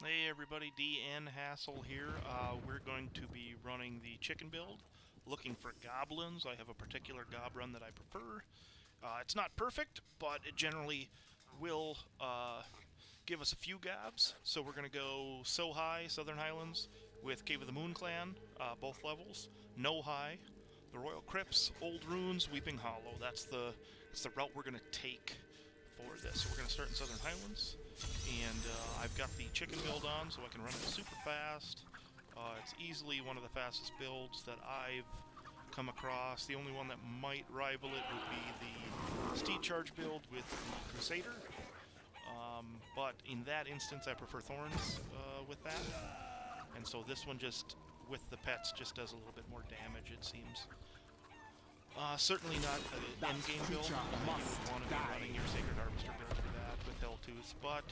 Hey everybody, DN Hassel here. We're going to be running the chicken build, looking for goblins. I have a particular gob run that I prefer. It's not perfect, but it generally will give us a few gobs. So we're going to go So High, Southern Highlands, with Cave of the Moon Clan, both levels. No High, the Royal Crypts, Old Runes, Weeping Hollow. That's the route we're going to take for this. So we're going to start in Southern Highlands, and I've got the chicken build on so I can run it super fast. It's easily one of the fastest builds that I've come across. The only one that might rival it would be the Steed Charge build with the Crusader, but in that instance I prefer Thorns with that, and so this one just, with the pets, just does a little bit more damage, it seems. Certainly not an endgame build. You would want to be running your Sacred Harvester build for that with Helltooth, but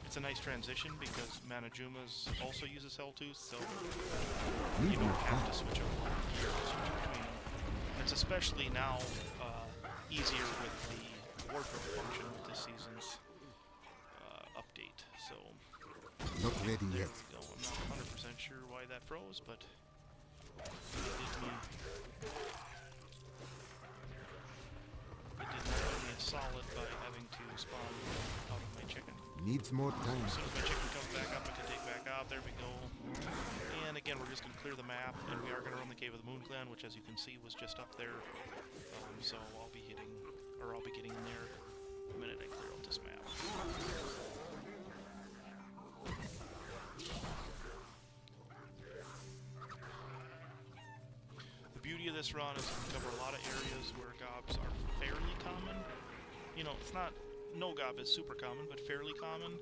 it's a nice transition because Manajuma's also uses Helltooth, so you don't have to switch over. Between them. It's especially now easier with the wardrobe function with this season's update. So not ready there yet. we go. I'm not 100% sure why that froze, but it did me. It did not do me a solid by having to spawn out of my chicken. Needs more time. As soon as my chicken comes back up, I can take back out. There we go. And again, we're just going to clear the map, and we are going to run the Cave of the Moon Clan, which, as you can see, was just up there. So I'll be getting in there the minute I clear out this map. The beauty of this run is we can cover a lot of areas where gobs are fairly common. You know, it's not, no gob is super common, but fairly common,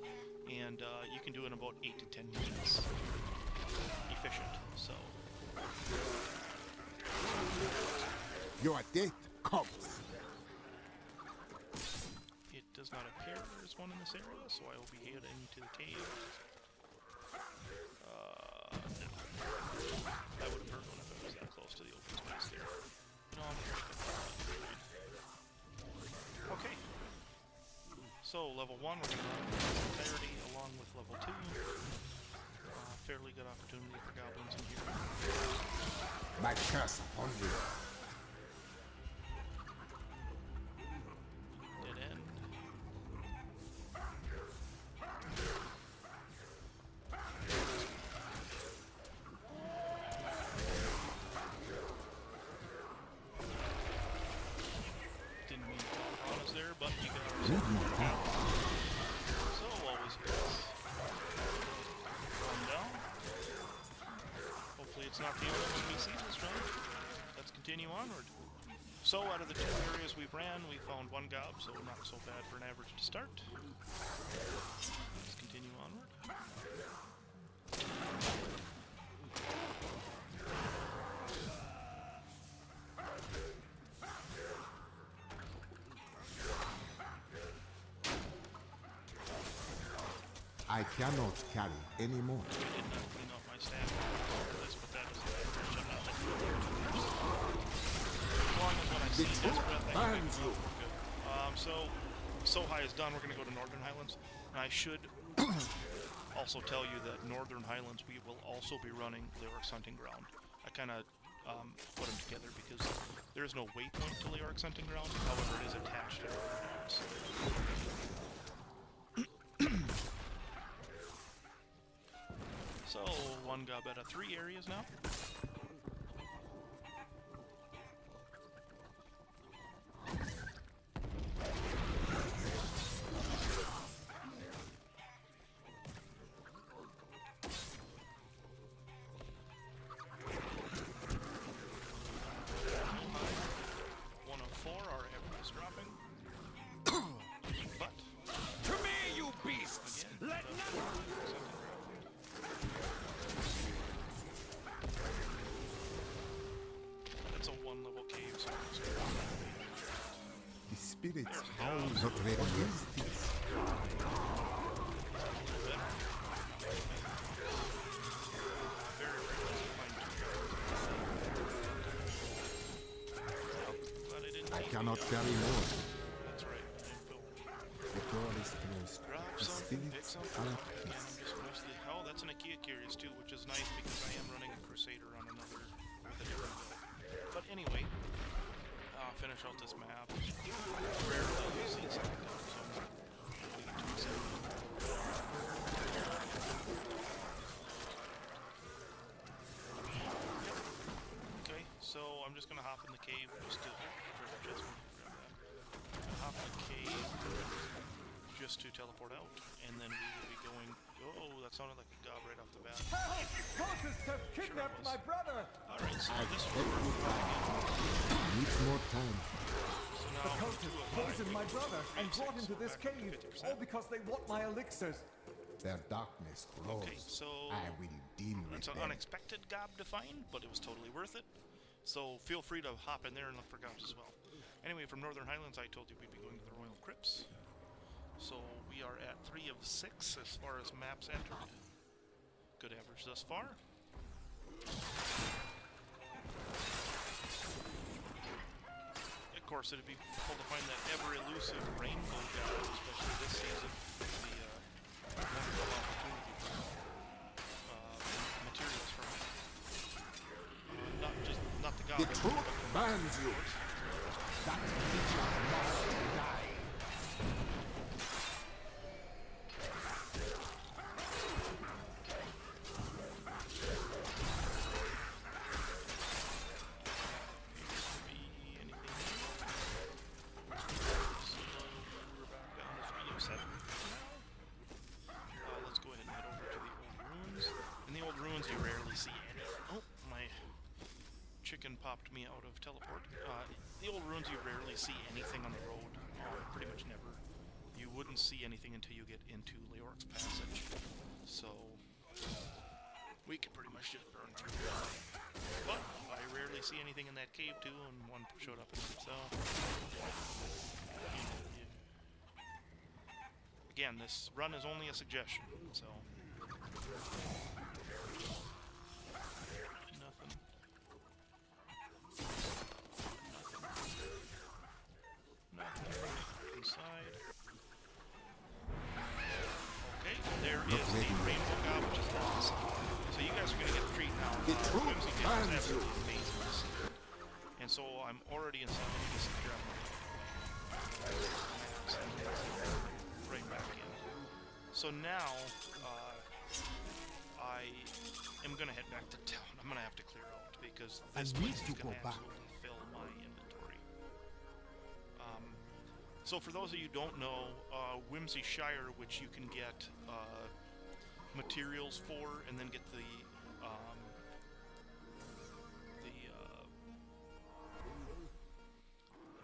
and you can do it in about 8 to 10 minutes. Efficient, so. Your death comes. It does not appear there's one in this area, so I will be heading to the cave. No. I would have heard one if I was that close to the open space there. No, I'm okay. So, level 1, we're going to run entirety along with level 2. Fairly good opportunity for goblins in here. My curse upon you. Dead end. Didn't mean to call on us there, but you got ourselves. So, always good. One down. Hopefully it's not the only one we see this round. Let's continue onward. So, out of the 2 areas we've ran, we found 1 gob, so not so bad for an average to start. Let's continue onward. I cannot carry anymore. I did not clean up my staff for this, but that is an average. As long as when I see Death Breath, I can make good. So High is done. We're going to go to Northern Highlands. And I should also tell you that Northern Highlands, we will also be running Leoric's Hunting Ground. I kind of put them together because there is no waypoint to Leoric's Hunting Ground. However, it is attached to Northern Highlands. So, 1 gob out of 3 areas now. Our average is dropping. But to me, you beasts! again, Let none. That's a 1-level cave, so The spirits howl not ready. What is this? very rarely find 2 glad I didn't I take cannot the carry more. That's right. I feel The door is closed. drop The something, pick spirits something are up, at and peace. just mostly help. get curious too, which is nice because I am running a Crusader on another with a different build. But anyway, finish out this map. Rarely you see something done, so I'm leaving it to myself. Okay, so I'm just gonna hop in the cave just to hop in the cave just to teleport out, and then we will be going. Oh, that sounded like a gob right off the bat. Help! Cultists have kidnapped my brother! Alright, so this Let one me try. Needs more time. so now The cultists poisoned my brother and brought him to this back up cave, to 50%. all because they want my elixirs. Their darkness grows. Okay, so I will deal with it's an them. unexpected gob to find, but it was totally worth it. So feel free to hop in there and look for gobs as well. Anyway, from Northern Highlands, I told you we'd be going to the Royal Crypts. So we are at 3 of 6 as far as maps entered. Good average thus far. Of course, it'd be cool to find that ever elusive rainbow gob, especially this season. The wonderful opportunity for materials from it. Not the gob. The truth burns you. That creature must die. Let's go ahead and head over to the old ruins. In the old ruins, you rarely see any. Oh, my chicken popped me out of teleport. The old ruins, you rarely see anything on the road. Pretty much never. You wouldn't see anything until you get into Leoric's Passage. So we could pretty much just burn through it. But I rarely see anything in that cave too, and one showed up in it, so again, this run is only a suggestion, so nothing. Nothing inside. Okay, there is the rainbow gob, which is awesome. So you guys are going to get the treat now. The truth Whimsydale is burns absolutely you. amazing to see. And so I'm already inside. I need to secure up right back in. So now, I am going to head back to town. I'm going to have to clear out because this I need place to is going go to back. absolutely fill my inventory. So for those of you who don't know, Whimsydale, which you can get materials for, and then get the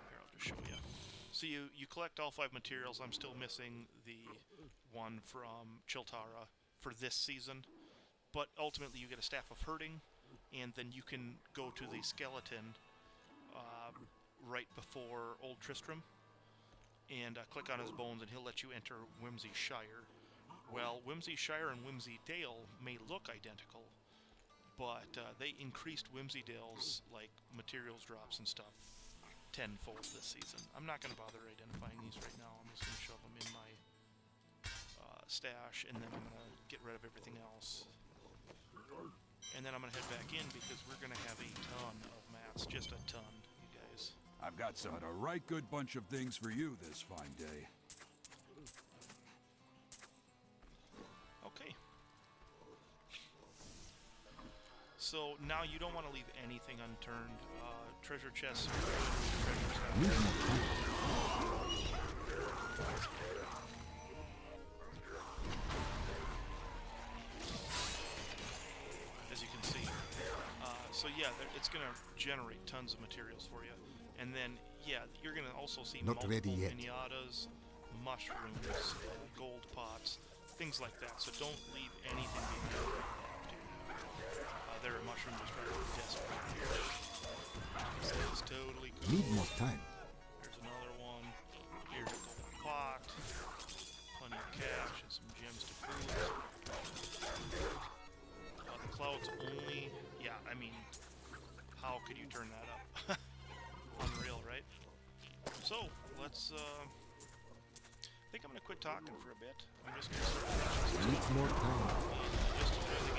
here, I'll just show you. So you collect all 5 materials. I'm still missing the one from Chiltara for this season, but ultimately you get a Staff of Herding, and then you can go to the skeleton right before Old Tristram and click on his bones, and he'll let you enter Whimsydale. Well, Whimsydale and Whimsydale may look identical, but they increased Whimsydale's like materials drops and stuff tenfold this season. I'm not going to bother identifying these right now. I'm just going to shove them in my stash, and then I'm going to get rid of everything else. And then I'm going to head back in because we're going to have a ton of mats, just a ton, you guys. I've got a right good bunch of things for you this fine day. Okay. So now you don't want to leave anything unturned. Treasure chests are treasure as you can see. So yeah, it's going to generate tons of materials for you. And then, yeah, you're going to also see Not ready multiple yet. pinatas, mushrooms, gold pots, things like that. So don't leave anything behind. There are mushrooms just right over desperate. This is totally cool. Need more time. Here's another one. Here's a gold pot. Plenty of cash and some gems to boot. The clouds only. Yeah, I mean, how could you turn that up? Unreal, right? So, let's, I think I'm going to quit talking for a bit. I'm just going to start Needs more time. just enjoy the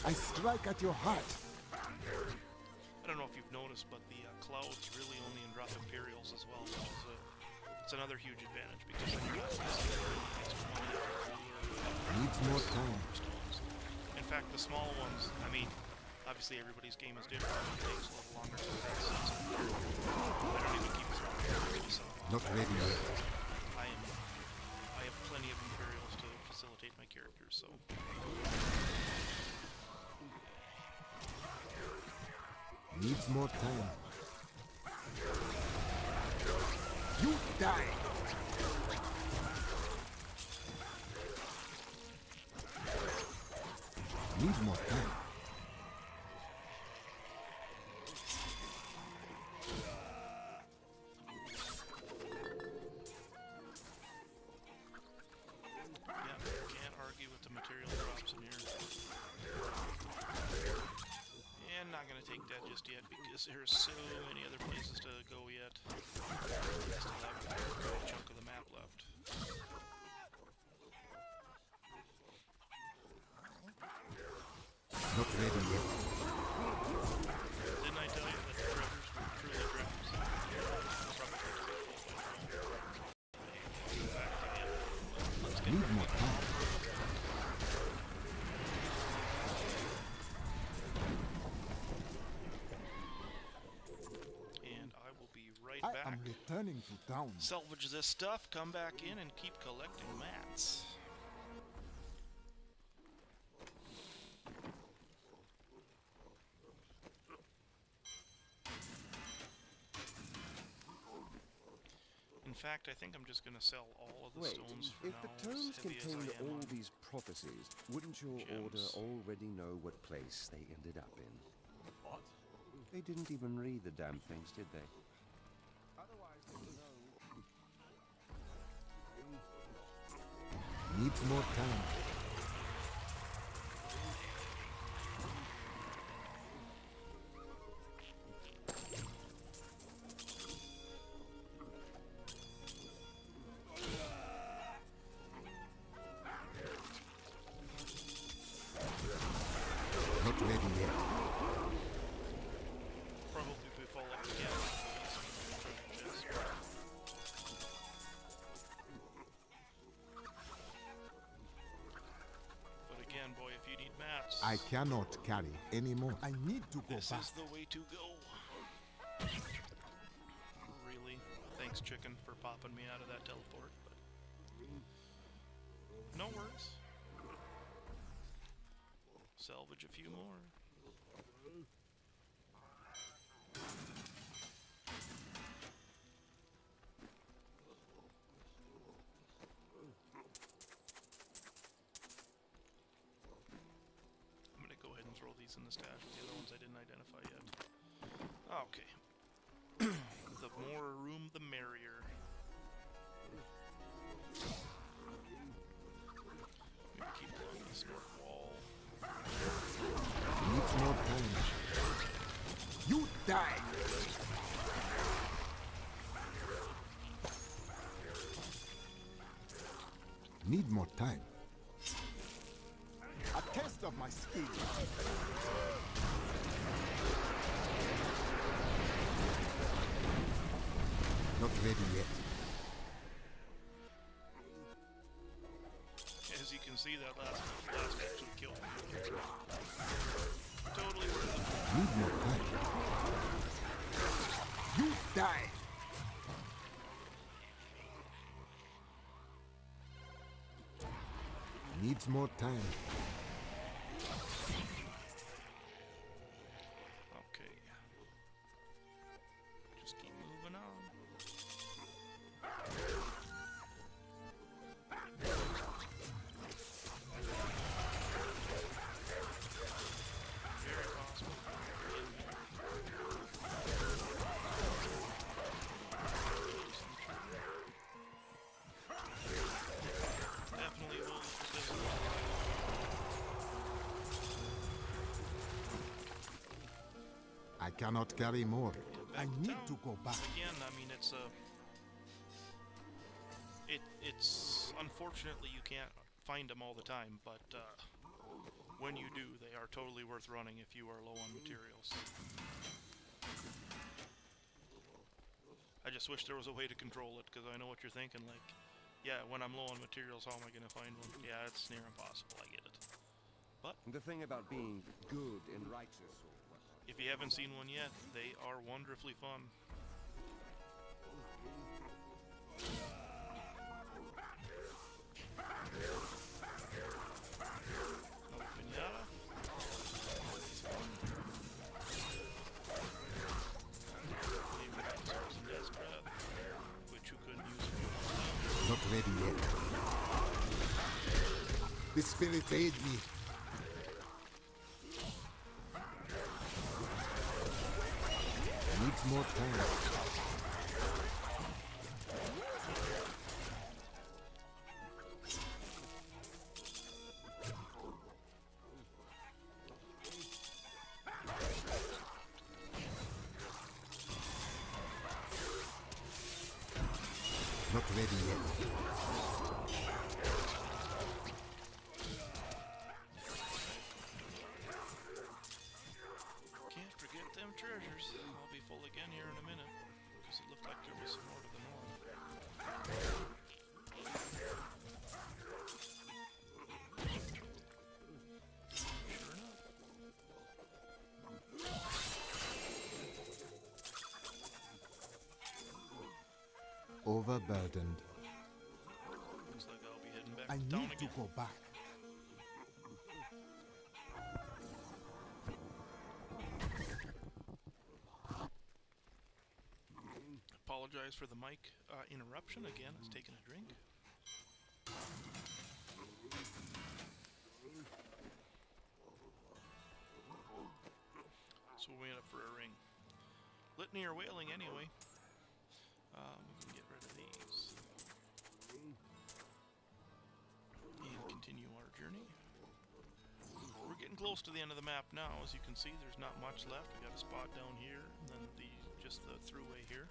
I strike at your heart. I don't know if you've noticed, but the clouds really only drop Imperials as well, which is it's another huge advantage because then you're not missing really extra money out of cooler Needs more time. stones. In fact, the small ones, I mean, obviously everybody's game is different. It takes a little longer to progress. So I don't even keep small Imperials. So Not ready yet. I have plenty of Imperials to facilitate my characters, so. Needs more time. You die! Need more time. Yeah, can't argue with the material drops in here. And not gonna take that just yet because there's so many other places to go yet. I still have a good chunk of the map left. Not ready yet. Didn't I tell you that the treasures were truly treasures? I'll probably take it back to him. Let's get Need more time. and I will be right I back. am returning to town. Salvage this stuff, come back in, and keep collecting mats. In fact, I think I'm just gonna sell all of the Wait, stones for if now, the as tomes heavy as I contained am all on these prophecies, wouldn't your order gems. already know what place they ended up in? What? They didn't even read the damn things, did they? Needs more time. Not ready yet. Probably before I forget these treasure chests. But again, boy, if you need mats, I cannot carry anymore. I need to go this back. is the way to go. Really? Thanks, chicken, for popping me out of that teleport. But no worries. Salvage a few more. I'm gonna go ahead and throw these in the stash with the other ones I didn't identify yet. Okay. The more room, the merrier. Maybe keep along this north wall. Needs more time. You die! Need more time. A test of my skill. Not ready yet. As you can see, that last actually killed me. Totally worth it. Need more time. You die! Needs more time. Okay. Just keep moving on. Very possible. Definitely will. I cannot carry more. I need to go back. Again, I mean, it's a. It's unfortunately you can't find them all the time, but when you do, they are totally worth running if you are low on materials. I just wish there was a way to control it, because I know what you're thinking, like, yeah, when I'm low on materials, how am I going to find one? Yeah, it's near impossible, I get it. But The thing about being good and righteous or whatnot. if you haven't seen one yet, they are wonderfully fun. Another pinata. This one. Leave it at Source and Death's Breath, which you couldn't use if you wanted. Not ready yet. The spirits aid me. Needs more time. Not ready yet. Can't forget them treasures. I'll be full again here in a minute, because it looked like there was some more to the north. Sure enough. Overburdened. Looks like I'll be heading back I to town need to again. go back. Apologize for the mic interruption again. I was taking a drink. So we went up for a ring. Litany or wailing anyway. We can get rid of these. And continue our journey. We're getting close to the end of the map now. As you can see, there's not much left. We got a spot down here, and then just the throughway here.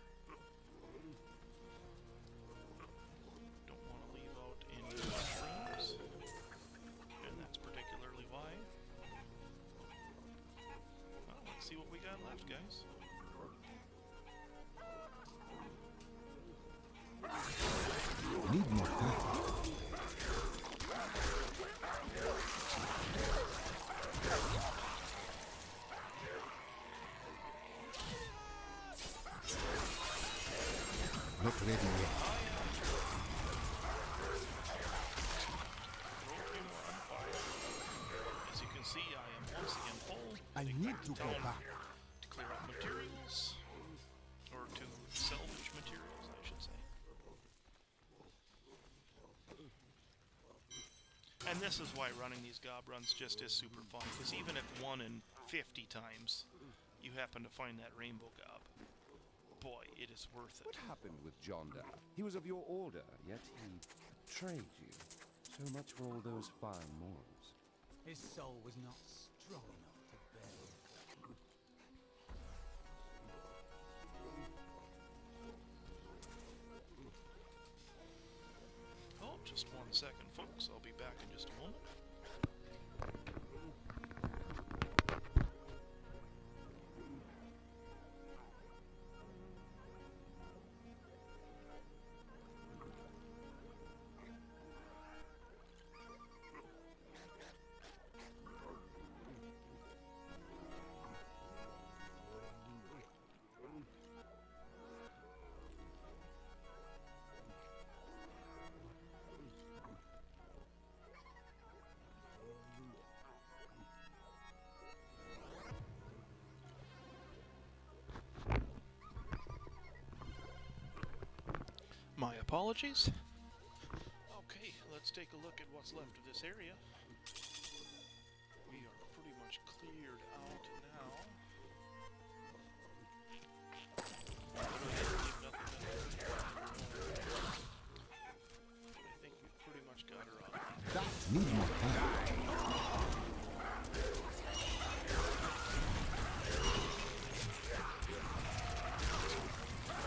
Don't want to leave out any mushrooms, and that's particularly why. Well, let's see what we got left, guys. Need more time. Not ready yet. As you can see, I am once again full. I Heading need back to go town back. to clear out materials, or to salvage materials, I should say. And this is why running these gob runs just is super fun, because even if 1 in 50 times you happen to find that rainbow gob, boy, it is worth it. What happened with Jonda? He was of your order, yet he betrayed you. So much for all those fine morals. His soul was not strong enough to bear it. Oh, just 1 second, folks. I'll be back in just a moment. My apologies. Okay, let's take a look at what's left of this area. We are pretty much cleared out now. Literally leave nothing but I think we pretty much got her out. That need more time.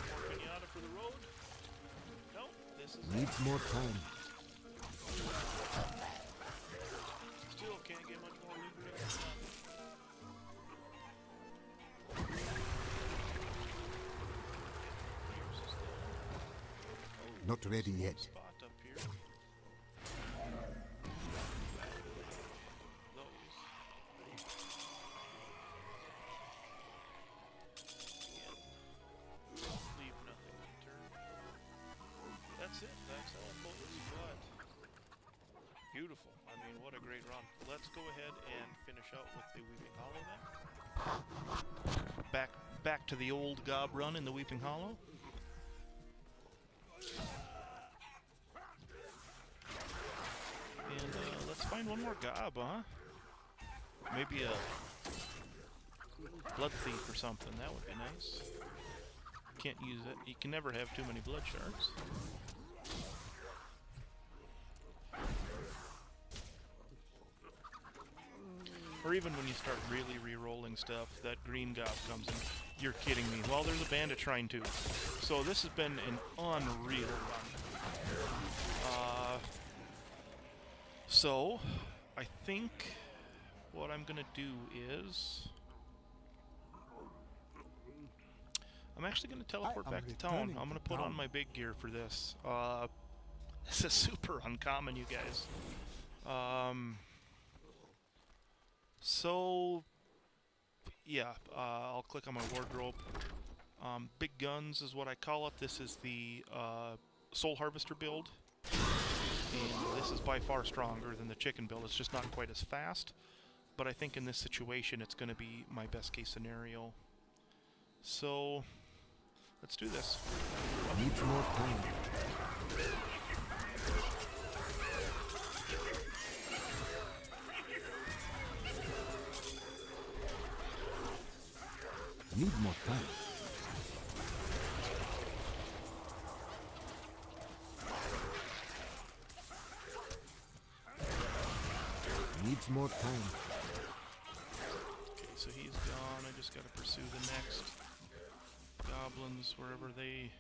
More pinata for the road? Nope, this is Needs more time. still can't get much more Not ready yet. Spot up here. Those. Again, leave nothing unturned. That's it. That's all, folks. But beautiful. I mean, what a great run. Let's go ahead and finish out with the Weeping Hollow then. Back to the old gob run in the Weeping Hollow. And let's find one more gob, huh? Maybe a blood thief or something. That would be nice. Can't use it. You can never have too many blood shards. Or even when you start really re-rolling stuff, that green gob comes in. You're kidding me. Well, there's a bandit shrine too. So this has been an unreal run. So, I think what I'm gonna do is I'm actually gonna teleport back to town. I'm gonna put on my big gear for this. This is super uncommon, you guys. So, yeah, I'll click on my wardrobe. Big guns is what I call it. This is the Soul Harvester build. And this is by far stronger than the chicken build. It's just not quite as fast. But I think in this situation it's going to be my best case scenario. So, let's do this. Needs more time. Need more time. Needs more time. Okay, so he's gone. I just gotta pursue the next goblins wherever they...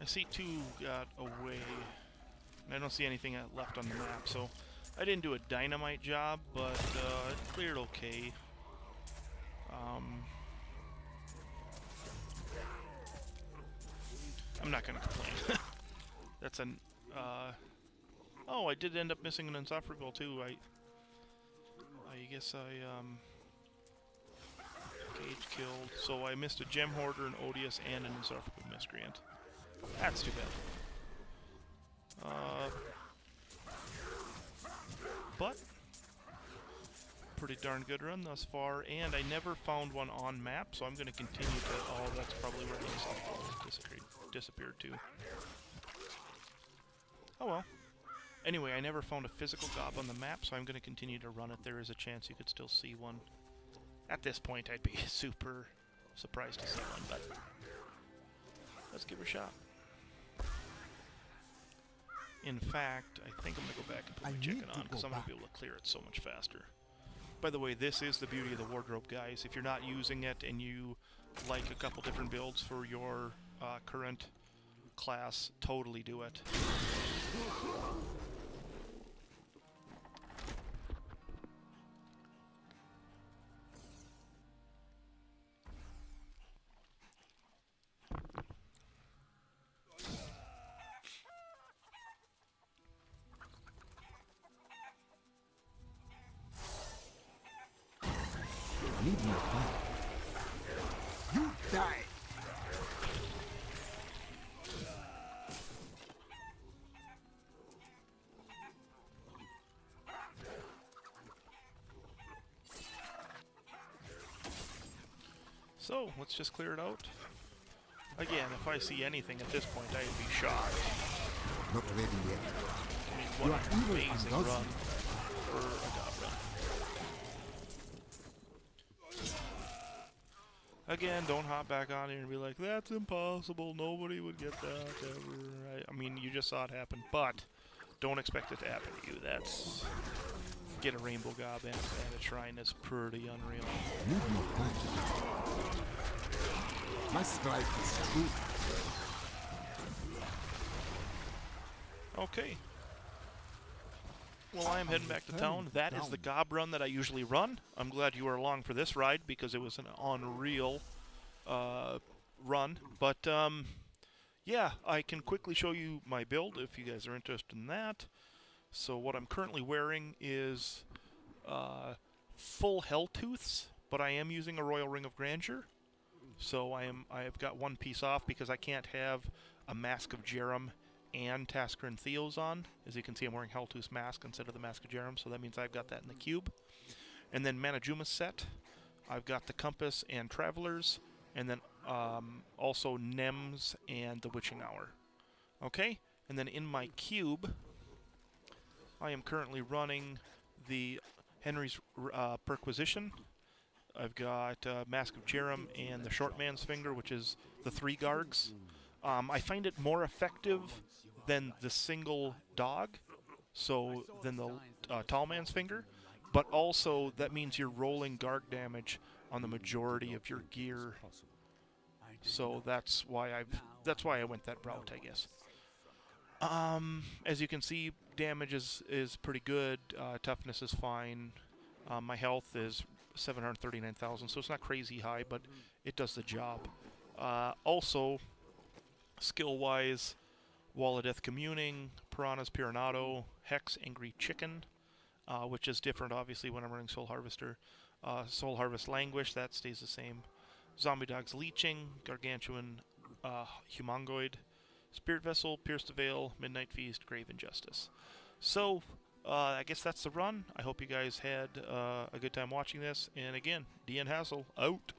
I see two got away. And I don't see anything left on the map, so I didn't do a dynamite job, but it cleared okay. I'm not gonna complain. That's an... oh, I did end up missing an insufferable too. I guess I Cage killed, so I missed a gem hoarder, an odious, and an insufferable miscreant. That's too bad. But pretty darn good run thus far, and I never found one on map, so I'm going to continue to... Oh, that's probably where the insufferable disappeared too. Oh well. Anyway, I never found a physical gob on the map, so I'm going to continue to run it. There is a chance you could still see one. At this point, I'd be super surprised to see one, but let's give it a shot. In fact, I think I'm going to go back and put my chicken on, because I'm going to be able to clear it so much faster. By the way, this is the beauty of the wardrobe, guys. If you're not using it and you like a couple different builds for your current class, totally do it. Need more time. You die! So, let's just clear it out. Again, if I see anything at this point, I'd be shocked. Not ready yet. I mean, You what are an evil and amazing does run for a goblin. Again, don't hop back on here and be like, that's impossible, nobody would get that ever. I mean, you just saw it happen, but don't expect it to happen to you. That's... Get a rainbow gob and a shrine is pretty unreal. Need more time. My strife is true. Okay. Well, I am heading back to town. That is the gob run that I usually run. I'm glad you were along for this ride because it was an unreal run. But, yeah, I can quickly show you my build if you guys are interested in that. So what I'm currently wearing is full Helltooths, but I am using a Royal Ring of Grandeur. So I've got one piece off because I can't have a Mask of Jerem and Tasker and Theos on. As you can see, I'm wearing Helltooth's mask instead of the Mask of Jerem, so that means I've got that in the cube. And then Manajuma's set, I've got the Compass and Travelers, and then also Nems and the Witching Hour. Okay, and then in my cube, I am currently running the Henry's Perquisition. I've got Mask of Jerem and the Short Man's Finger, which is the 3 Gargs. I find it more effective than the single dog, so than the Tall Man's Finger, but also that means you're rolling Garg damage on the majority of your gear. So that's why I went that route, I guess. As you can see, damage is pretty good. Toughness is fine. My health is 739,000, so it's not crazy high, but it does the job. Also, skill-wise, Wall of Death Communing, Piranha's Piranado, Hex Angry Chicken, which is different, obviously, when I'm running Soul Harvester. Soul Harvest Languish, that stays the same. Zombie Dog's Leeching, Gargantuan Humongoid, Spirit Vessel, Pierce the Veil, Midnight Feast, Grave Injustice. So, I guess that's the run. I hope you guys had a good time watching this. And again, DN Hassel, out.